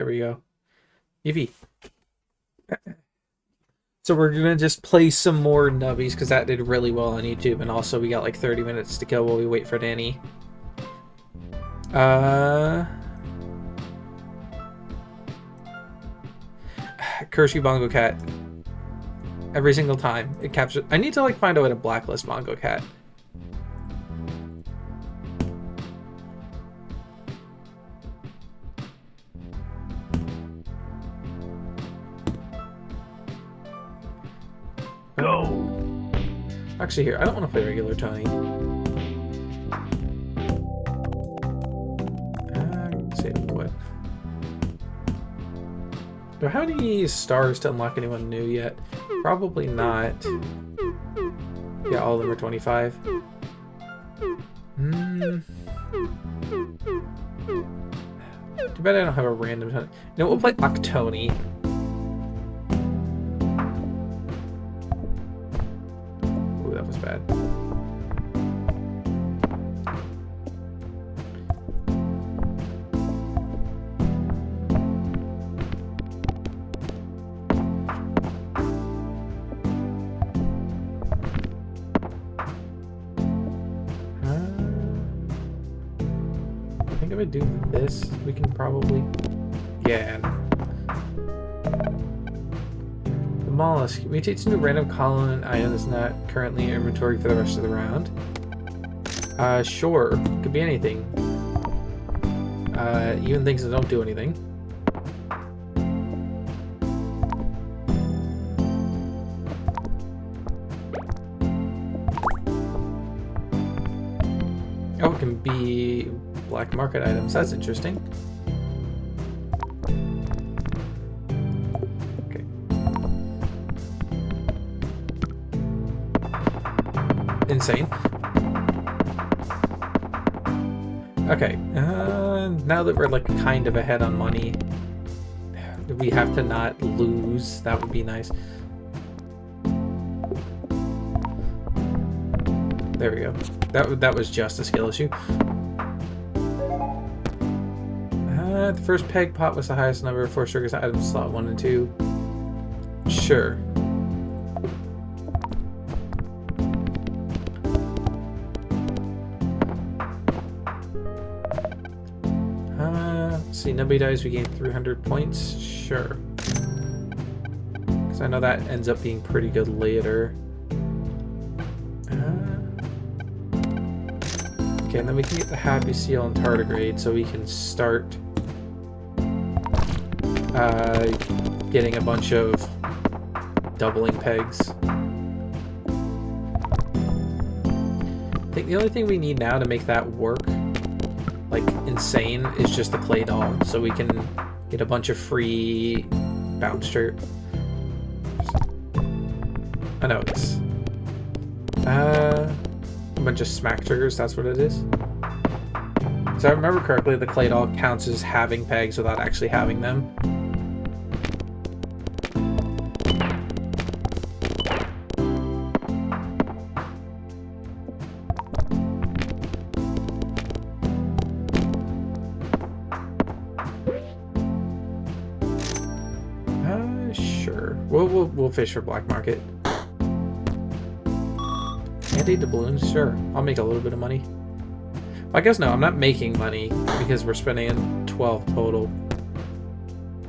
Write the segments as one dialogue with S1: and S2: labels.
S1: There we go. Eevee. So we're gonna just play some more Nubbies because that did really well on YouTube, and also we got like 30 minutes to go while we wait for Danny. Curse you, Bongo Cat. Every single time it captures. I need to like find a way to blacklist Bongo Cat.
S2: Go.
S1: Actually, here I don't want to play regular Tony. Say what? Do I have any stars to unlock anyone new yet? Probably not. Yeah, all of them are 25. Too bad I don't have a random Tony. No, we'll play Octoni. Ooh, that was bad. I think if I do this, we can probably... Yeah. The mollusk mutates into a random column item that's not currently in inventory for the rest of the round. Sure. Could be anything. Even things that don't do anything. Oh, it can be black market items. That's interesting. Okay. Insane. Okay. Now that we're like kind of ahead on money, we have to not lose. That would be nice. There we go. That was just a skill issue. The first peg pot was the highest number of 4 sugars items, slot 1 and 2. Sure. Let's see, Nubby dies, we gain 300 points. Sure. Because I know that ends up being pretty good later. Okay, and then we can get the Happy Seal and Tardigrade so we can start getting a bunch of doubling pegs. I think the only thing we need now to make that work, like insane, is just the clay doll, so we can get a bunch of free bounce dirt. I know it's a bunch of smack triggers, that's what it is. So I remember correctly, the clay doll counts as having pegs without actually having them. Sure. We'll fish for black market. Anti-doubloons? Sure. I'll make a little bit of money. Well, I guess no, I'm not making money because we're spending 12 total.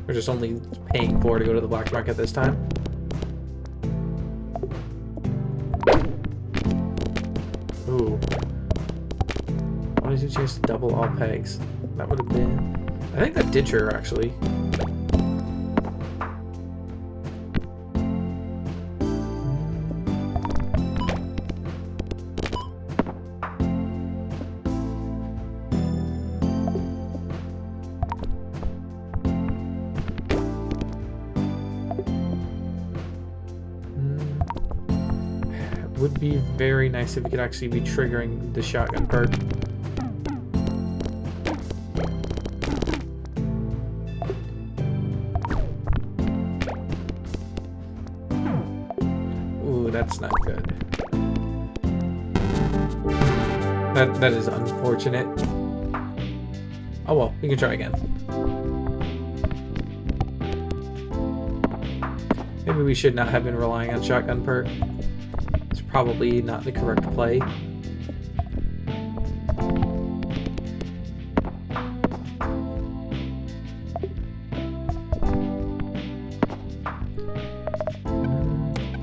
S1: We're just only paying 4 to go to the black market this time. Ooh. 22 chance to double all pegs. That would have been... I think that did trigger, actually. Would be very nice if we could actually be triggering the shotgun perk. Ooh, that's not good. That is unfortunate. Oh well, we can try again. Maybe we should not have been relying on shotgun perk. It's probably not the correct play.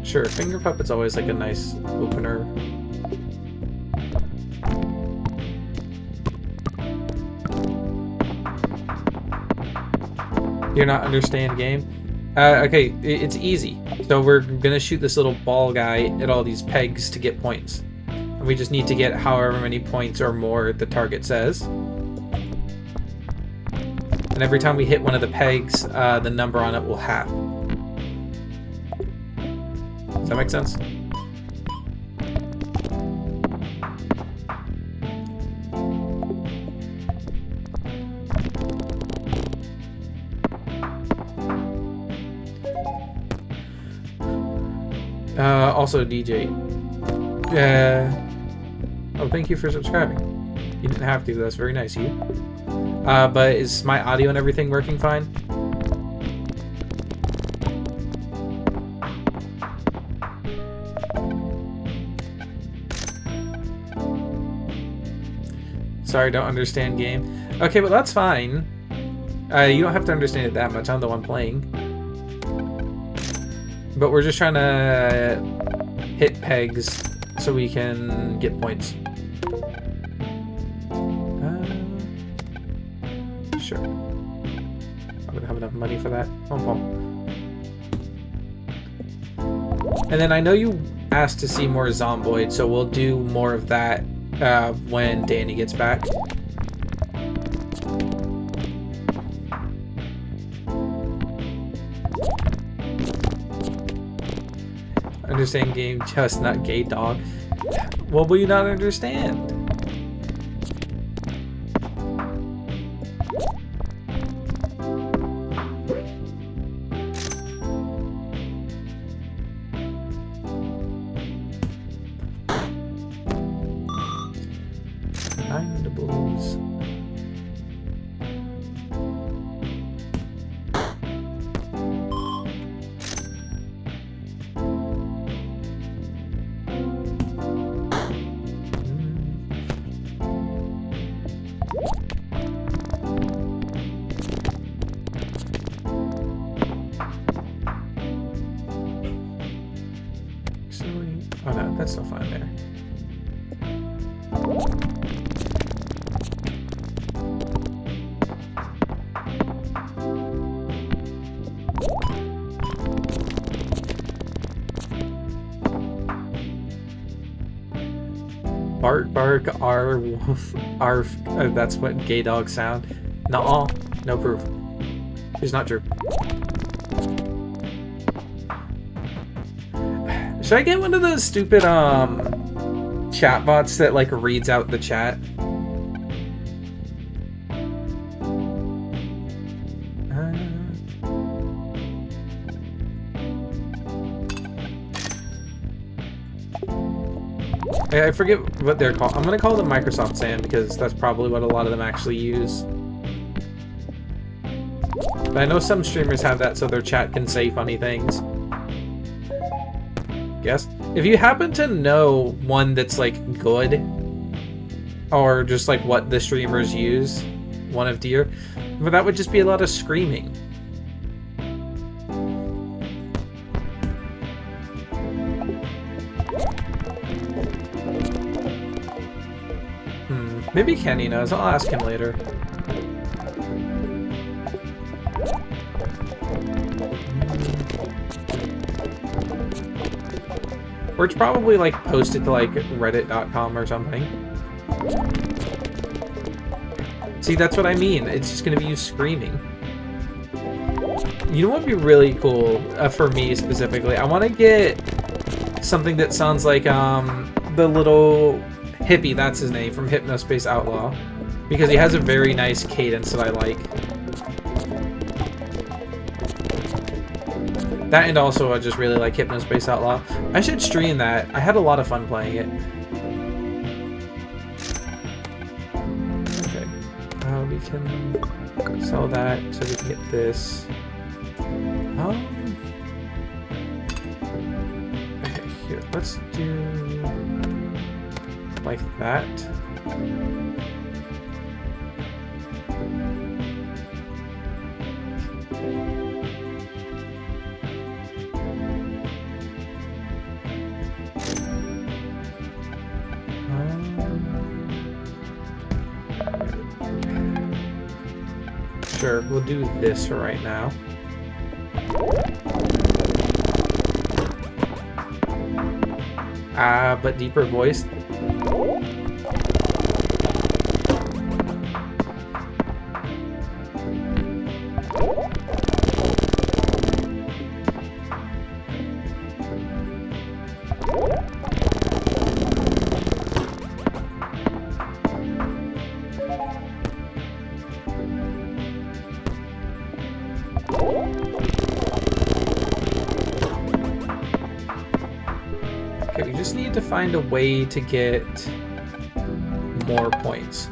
S1: Sure, finger puppet's always like a nice opener. You're not understand game? Okay, it's easy. So we're gonna shoot this little ball guy at all these pegs to get points. And we just need to get however many points or more the target says. And every time we hit one of the pegs, the number on it will half. Does that make sense? Also, DJ. Oh, thank you for subscribing. You didn't have to, that's very nice of you. But is my audio and everything working fine? Sorry, don't understand game. Okay, but that's fine. You don't have to understand it that much. I'm the one playing. But we're just trying to hit pegs so we can get points. Sure. I'm gonna have enough money for that. And then I know you asked to see more Zomboid, so we'll do more of that when Danny gets back. Understand game, just not gay dog. What will you not understand? Oh no, that's still fine there. Bark, bark, arf, arf. That's what gay dogs sound. Nuh-uh, no proof. It's not true. Should I get one of those stupid chat bots that like reads out the chat? I forget what they're called. I'm gonna call them Microsoft Sam because that's probably what a lot of them actually use. But I know some streamers have that so their chat can say funny things. Guess if you happen to know one that's like good or just like what the streamers use, one of dear, but that would just be a lot of screaming. Maybe Kenny knows. I'll ask him later. Or it's probably like posted to like reddit.com or something. See, that's what I mean. It's just gonna be you screaming. You know what would be really cool for me specifically? I want to get something that sounds like the little hippie, that's his name, from Hypnospace Outlaw. Because he has a very nice cadence that I like. That and also I just really like Hypnospace Outlaw. I should stream that. I had a lot of fun playing it. Okay. We can sell that so we can get this. Let's do like that. Sure, we'll do this right now. But deeper voice. Okay, we just need to find a way to get more points.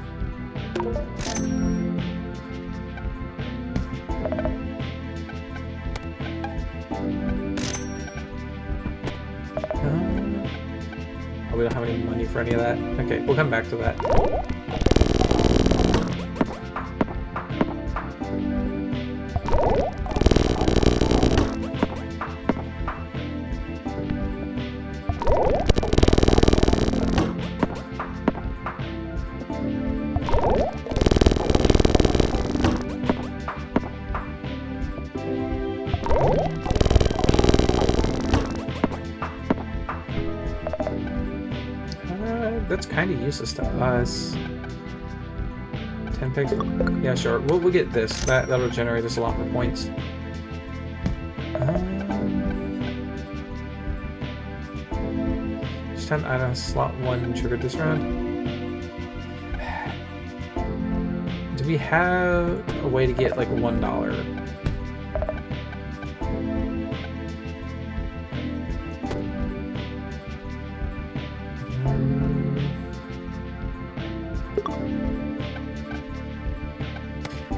S1: Oh, we don't have any money for any of that. Okay, we'll come back to that. That's kind of useless to us. 10 pigs. Yeah, sure. We'll get this. That'll generate us a lot more points. Just 10 items. Slot 1 triggered this round. Do we have a way to get like $1?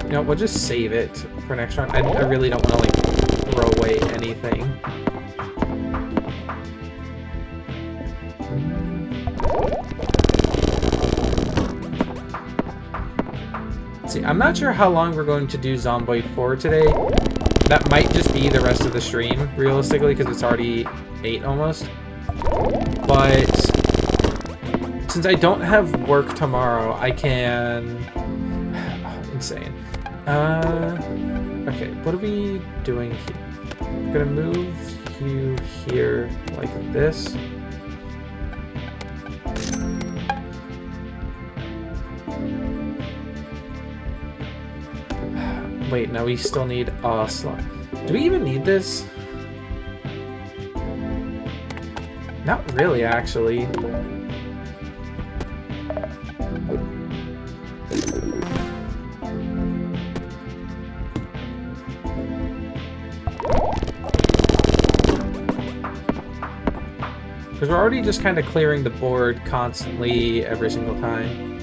S1: You know, we'll just save it for next round. I really don't want to, like, throw away anything. Let's see, I'm not sure how long we're going to do Zomboid for today. That might just be the rest of the stream, realistically, because it's already 8 almost. But since I don't have work tomorrow, I can... insane. Okay, what are we doing here? I'm gonna move you here like this. Wait, no, we still need a slot. Do we even need this? Not really, actually. Because we're already just kind of clearing the board constantly every single time.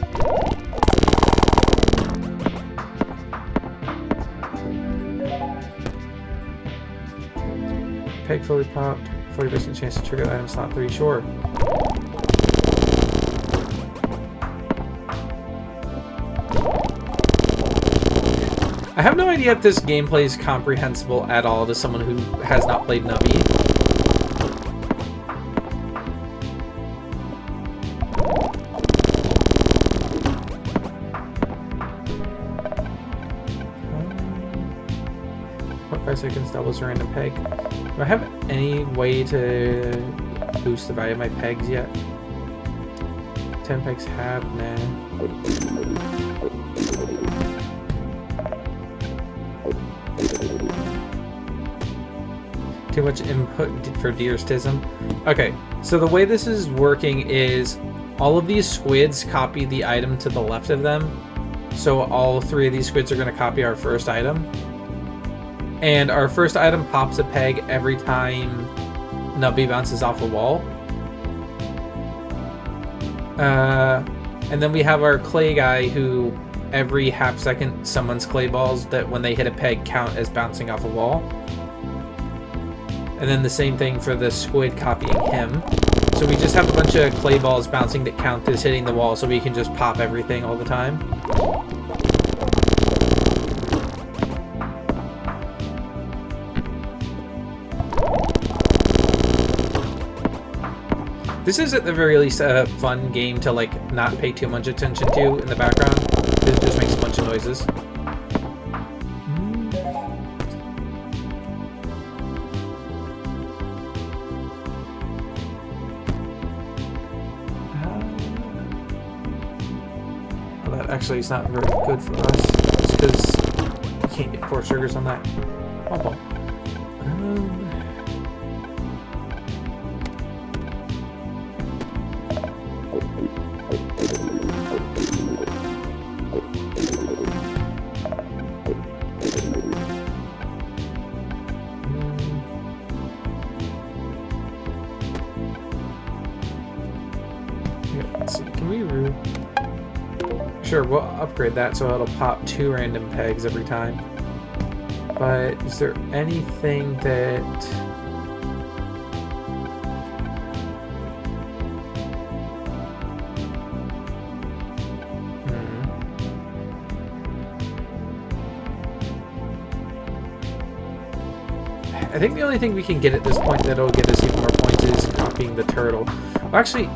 S1: Peg fully popped. 40% chance to trigger the item slot 3. Sure. I have no idea if this gameplay is comprehensible at all to someone who has not played Nubby. Seconds doubles a random peg. Do I have any way to boost the value of my pegs yet? 10 pegs have, nah. Too much input for Deerstism. Okay, so the way this is working is all of these squids copy the item to the left of them. So all 3 of these squids are going to copy our first item. And our first item pops a peg every time Nubby bounces off a wall. And then we have our clay guy who every half second summons clay balls that when they hit a peg count as bouncing off a wall. And then the same thing for the squid copying him. So we just have a bunch of clay balls bouncing that count as hitting the wall, so we can just pop everything all the time. This is at the very least a fun game to like not pay too much attention to in the background. It just makes a bunch of noises. Well, that actually is not very good for us, just because we can't get 4 sugars on that. Oh, well. Sure, we'll upgrade that so it'll pop 2 random pegs every time. But is there anything that... I think the only thing we can get at this point that'll get us even more points is copying the turtle. Well, actually...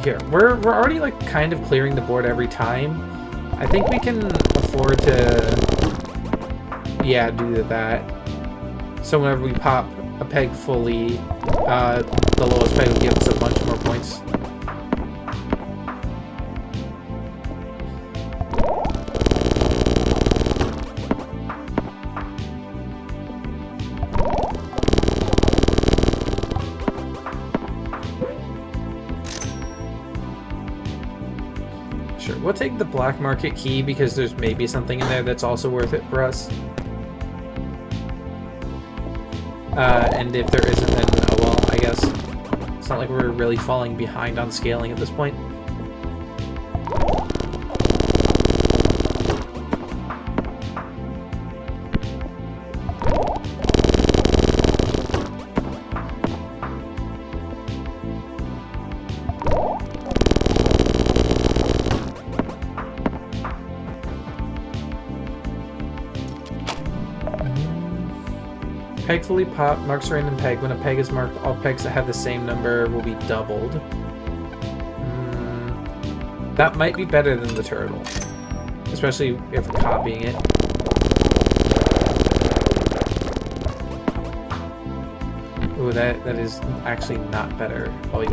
S1: Here, we're already like kind of clearing the board every time. I think we can afford to, yeah, do that. So whenever we pop a peg fully, the lowest peg will give us a bunch more points. We'll take the black market key because there's maybe something in there that's also worth it for us. And if there isn't, then oh well, I guess. It's not like we're really falling behind on scaling at this point. Peg fully popped, marks a random peg. When a peg is marked, all pegs that have the same number will be doubled. That might be better than the turtle. Especially if we're copying it. Ooh, that is actually not better. Oh,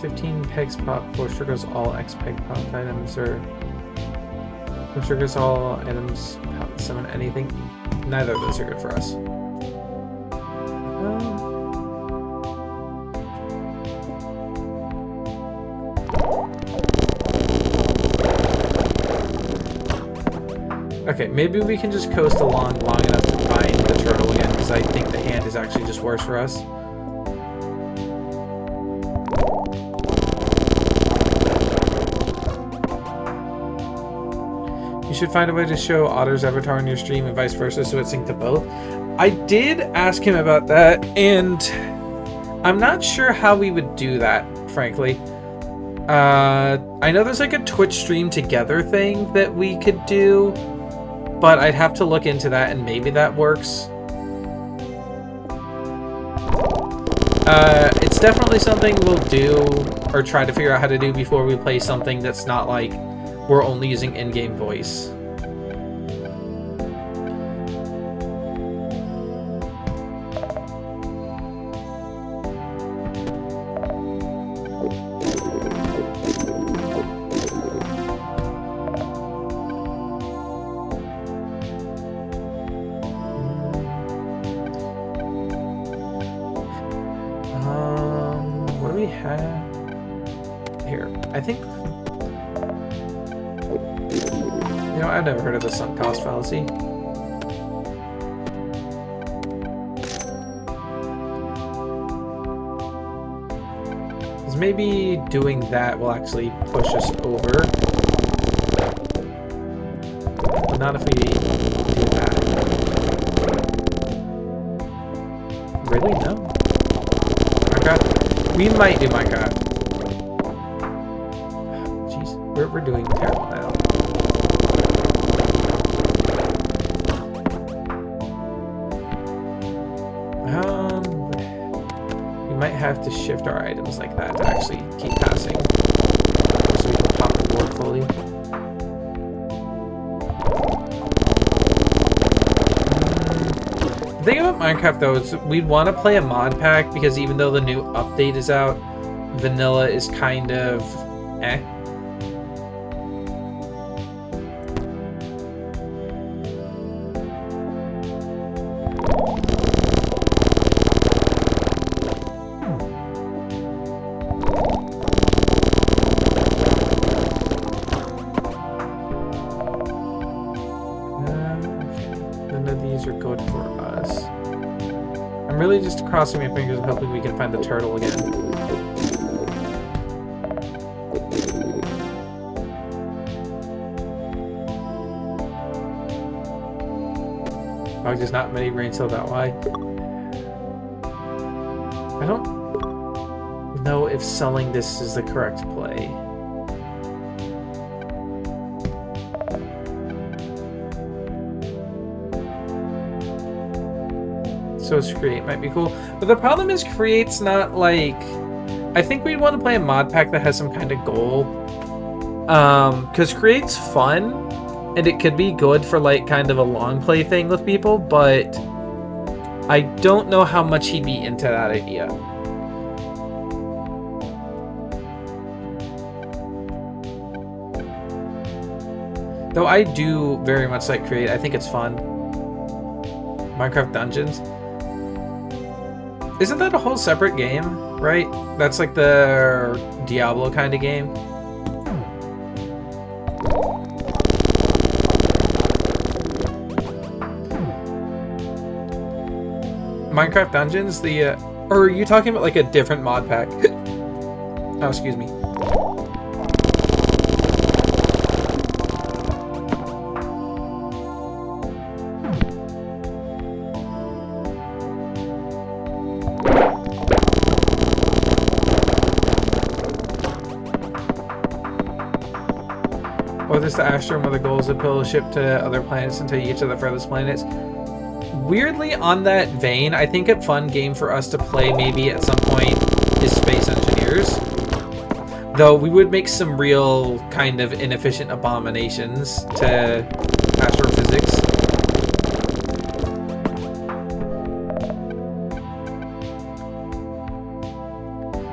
S1: 15 pegs pop, 4 sugars all X peg pop items, or 4 sugars all items pop summon anything. Neither of those are good for us. Okay, maybe we can just coast along long enough to find the turtle again, because I think the hand is actually just worse for us. You should find a way to show Otter's avatar on your stream and vice versa so it syncs to both. I did ask him about that, and I'm not sure how we would do that, frankly. I know there's like a Twitch stream together thing that we could do, but I'd have to look into that, and maybe that works. It's definitely something we'll do, or try to figure out how to do before we play something that's not like we're only using in-game voice. What do we have here? I think... You know, I've never heard of the sunk cost fallacy. Because maybe doing that will actually push us over. But not if we do that. Really? No? Minecraft? We might do Minecraft. Jeez, we're doing terrible now. We might have to shift our items like that to actually keep passing. So we can pop the board fully. The thing about Minecraft though is we'd want to play a mod pack because even though the new update is out, vanilla is kind of eh. Just crossing my fingers and hoping we can find the turtle again. Oh, there's not many brain cells that way. I don't know if selling this is the correct play. So create might be cool, but the problem is create's not like. I think we'd want to play a mod pack that has some kind of goal, because create's fun and it could be good for like kind of a long play thing with people, but I don't know how much he'd be into that idea. Though I do very much like create. I think it's fun. Minecraft Dungeons. Isn't that a whole separate game, right? That's like the Diablo kind of game. Minecraft Dungeons, or are you talking about like a different mod pack? Oh, excuse me. Or there's the Astrum where the goal is to build a ship to other planets until you get to the furthest planets. Weirdly, on that vein, I think a fun game for us to play maybe at some point is Space Engineers. Though we would make some real kind of inefficient abominations to astrophysics.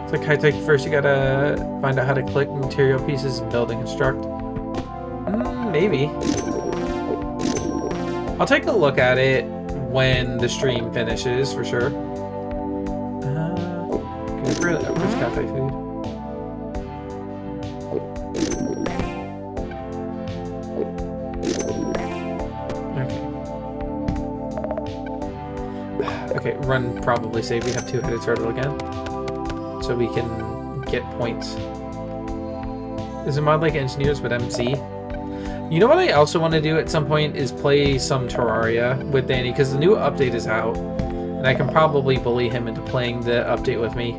S1: It's like high-tech. First you gotta find out how to collect material pieces and build and construct. Maybe. I'll take a look at it when the stream finishes, for sure. Where's cafe food? Okay, run probably save. We have two-headed turtle again. So we can get points. Is a mod like Engineers but MC? You know what I also want to do at some point is play some Terraria with Danny, because the new update is out, and I can probably bully him into playing the update with me.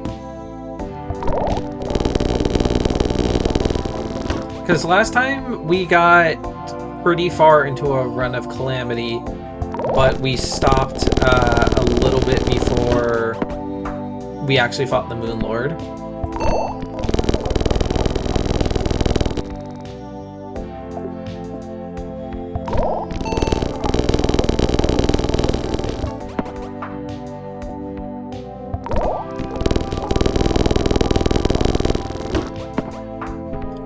S1: Because last time we got pretty far into a run of Calamity, but we stopped a little bit before we actually fought the Moon Lord.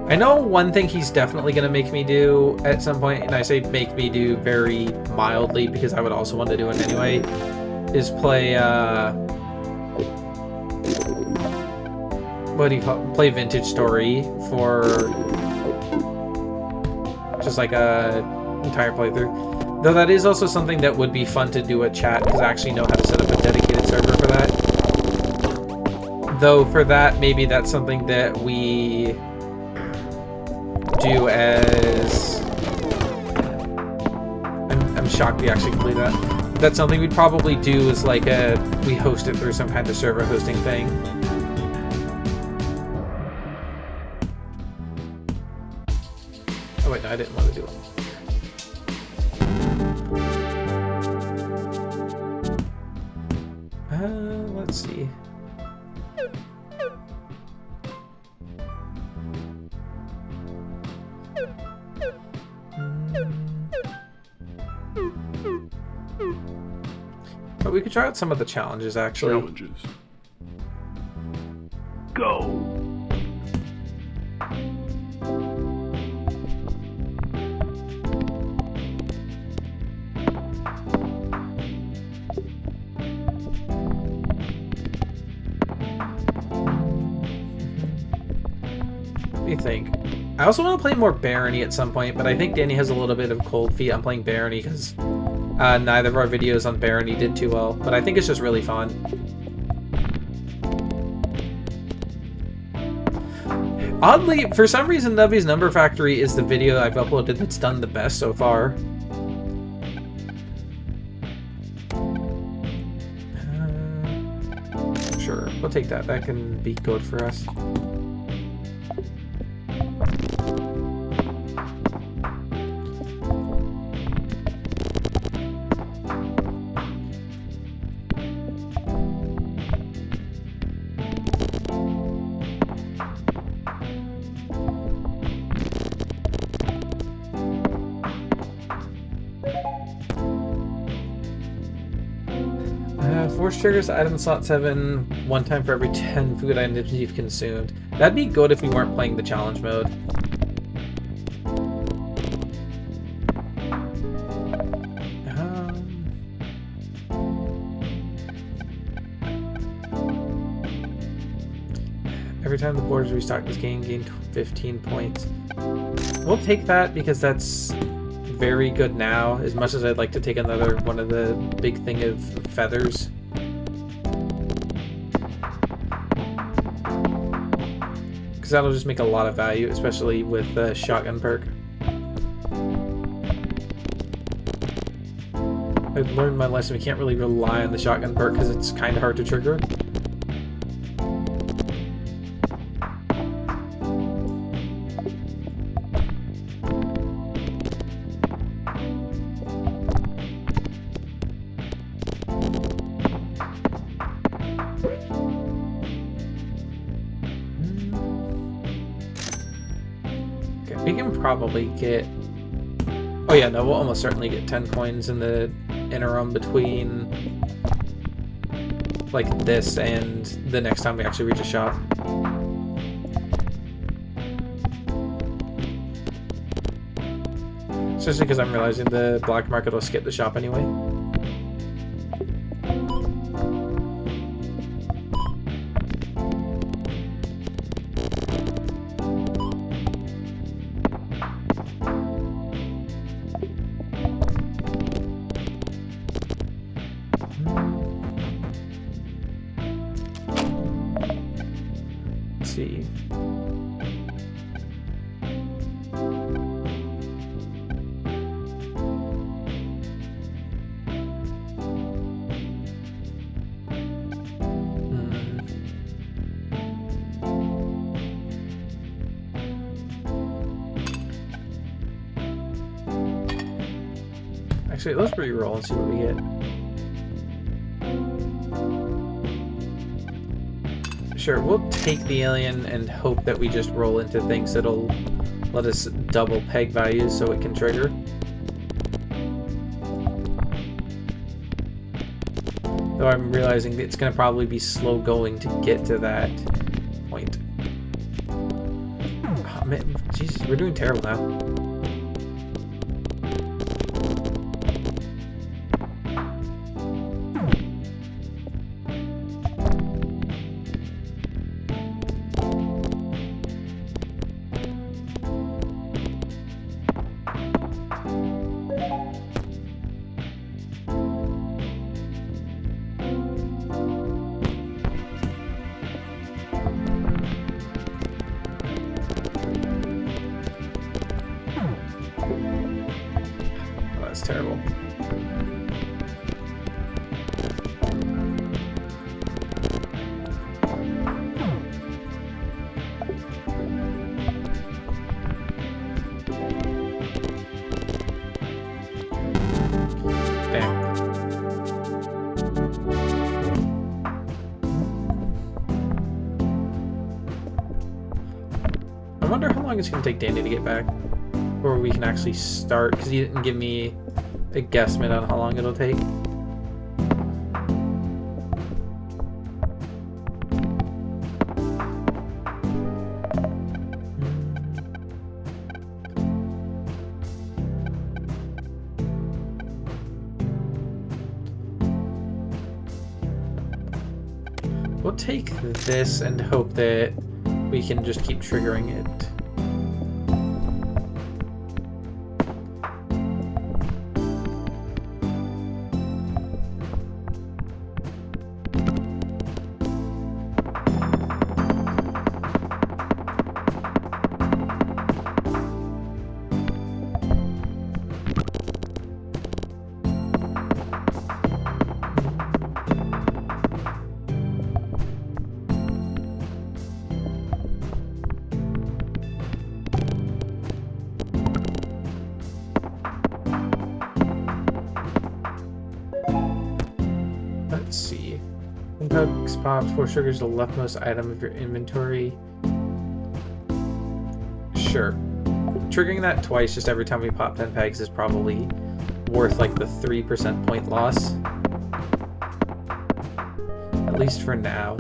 S1: I know one thing he's definitely going to make me do at some point, and I say make me do very mildly because I would also want to do it anyway, is play, what do you call it? Play Vintage Story for just like a entire playthrough. Though that is also something that would be fun to do at chat, because I actually know how to set up a dedicated server for that. Though for that, maybe that's something that we do as... I'm shocked we actually completed that. That's something we'd probably do as like we host it through some kind of server hosting thing. Oh wait, no, I didn't want to do it. Let's see. But we could try out some of the challenges, actually.
S2: Challenges. Go.
S1: What do you think? I also want to play more Barony at some point, but I think Danny has a little bit of cold feet on playing Barony because neither of our videos on Barony did too well, but I think it's just really fun. Oddly, for some reason, Nubby's Number Factory is the video I've uploaded that's done the best so far. Sure, we'll take that. That can be good for us. Force triggers item slot 7 one time for every 10 food items you've consumed. That'd be good if we weren't playing the challenge mode. Every time the board is restocked, this game gained 15 points. We'll take that because that's very good now, as much as I'd like to take another one of the big thing of feathers. Because that'll just make a lot of value, especially with the shotgun perk. I've learned my lesson. We can't really rely on the shotgun perk because it's kind of hard to trigger. We can probably get... Oh yeah, no, we'll almost certainly get 10 coins in the interim between like this and the next time we actually reach a shop. Especially because I'm realizing the black market will skip the shop anyway. See. Actually, let's re-roll and see what we get. Sure, we'll take the alien and hope that we just roll into things that'll let us double peg values so it can trigger. Though I'm realizing it's going to probably be slow going to get to that point. Oh, man, Jesus, we're doing terrible now. long it's gonna take Danny to get back? Or we can actually start, because he didn't give me a guesstimate on how long it'll take. We'll take this and hope that we can just keep triggering it. Let's see. When pops, 4 sugar is the leftmost item of your inventory. Sure. Triggering that twice just every time we pop 10 pegs is probably worth like the 3% point loss. At least for now.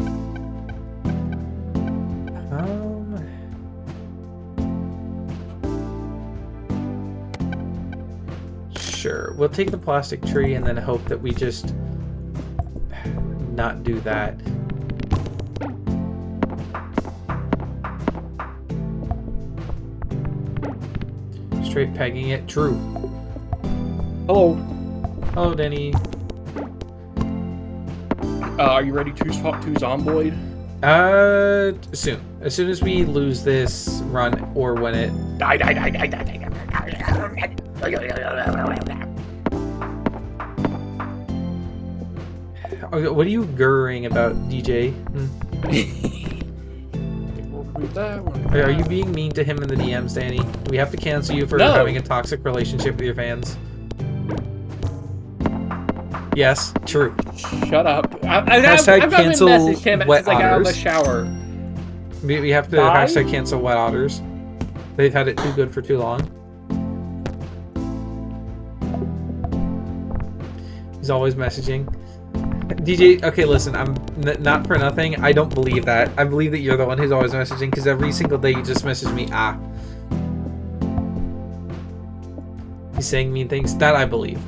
S1: Sure. We'll take the plastic tree and then hope that we just not do that. Straight pegging it. True.
S2: Hello.
S1: Hello, Denny.
S2: Are you ready to swap to Zomboid?
S1: Soon. As soon as we lose this run or when it... What are you gurring about, DJ? Are you being mean to him in the DMs, Danny? Do we have to cancel you for having a toxic relationship with your fans? Yes, true.
S2: Shut up.
S1: Hashtag
S2: I've
S1: cancel
S2: messaged him
S1: wet
S2: since I got out of the
S1: otters.
S2: shower.
S1: We have to hashtag cancel wet otters. They've had it too good for too long. He's always messaging. DJ, okay, listen, I'm not for nothing. I don't believe that. I believe that you're the one who's always messaging, because every single day you just message me, He's saying mean things. That I believe.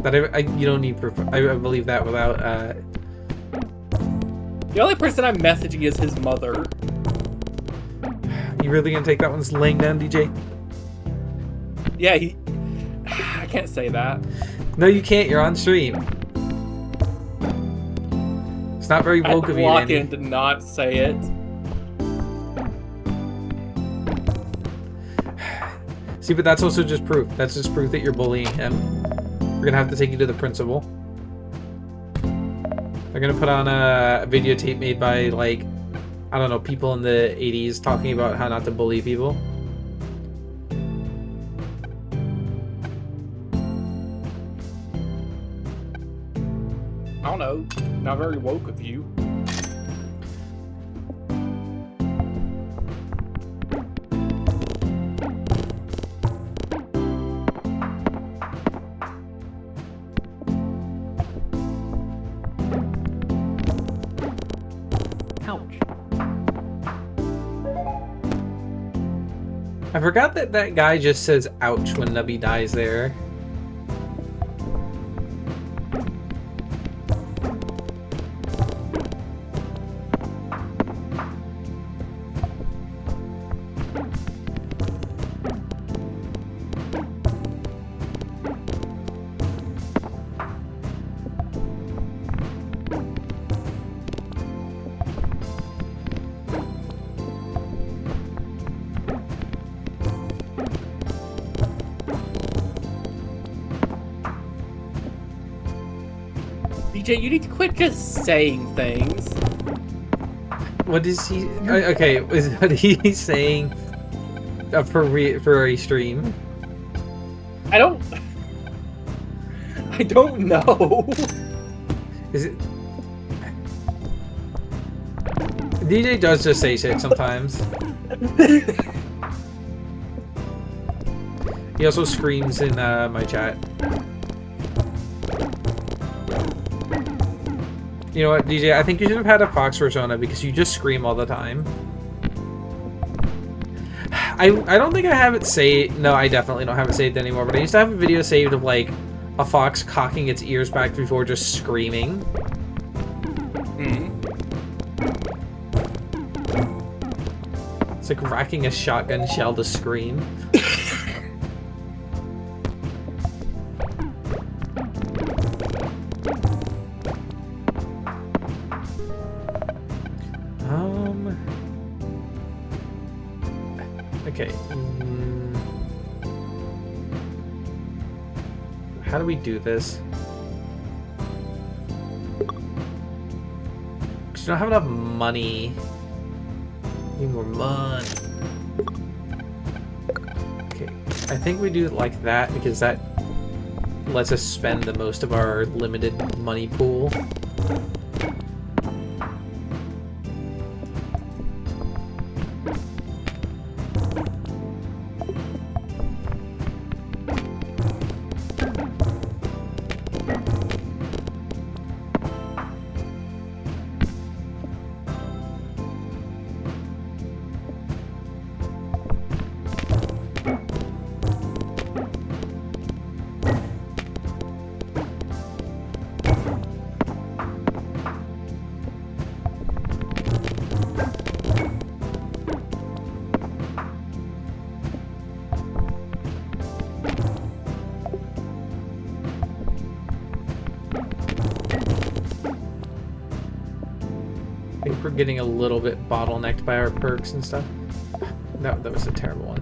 S1: That you don't need proof. I believe that without,
S2: The only person I'm messaging is his mother.
S1: You really gonna take that one laying down, DJ?
S2: Yeah, I can't say that.
S1: No, you can't. You're on stream. It's not very woke of you,
S2: Lock
S1: Danny.
S2: in to not say it.
S1: See, but that's also just proof. That's just proof that you're bullying him. We're gonna have to take you to the principal. They're gonna put on a videotape made by, like, I don't know, people in the 80s talking about how not to bully people.
S2: I don't know. Not very woke of you. Ouch.
S1: I forgot that that guy just says ouch when Nubby dies there.
S2: DJ, you need to quit just saying things.
S1: What is he? Okay, is what he's saying for a stream?
S2: I don't know.
S1: Is it? DJ does just say shit sometimes. He also screams in my chat. You know what, DJ? I think you should have had a Fox persona because you just scream all the time. I don't think I have it saved. No, I definitely don't have it saved anymore. But I used to have a video saved of like a fox cocking its ears back before just screaming. It's like racking a shotgun shell to scream. Okay. How do we do this? Because we don't have enough money. Need more money. Okay. I think we do it like that because that lets us spend the most of our limited money pool. I think we're getting a little bit bottlenecked by our perks and stuff. That was a terrible one.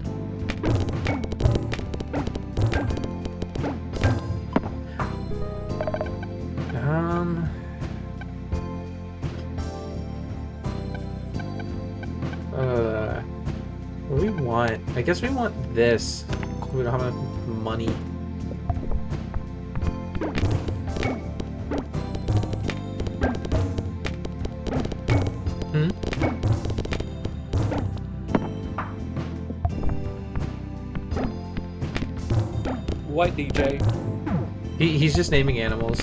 S1: What do we want? I guess we want this. We don't have enough money.
S2: What, DJ?
S1: He's just naming animals.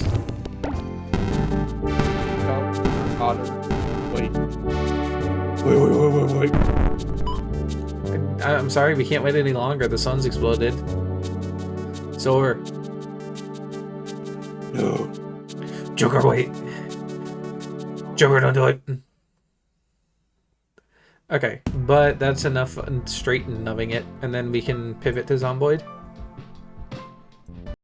S2: Otter. Wait.
S1: I'm sorry, we can't wait any longer. The sun's exploded. It's over.
S2: No.
S1: Joker, wait. Joker, don't do it. Okay, but that's enough straight nubbing it, and then we can pivot to Zomboid.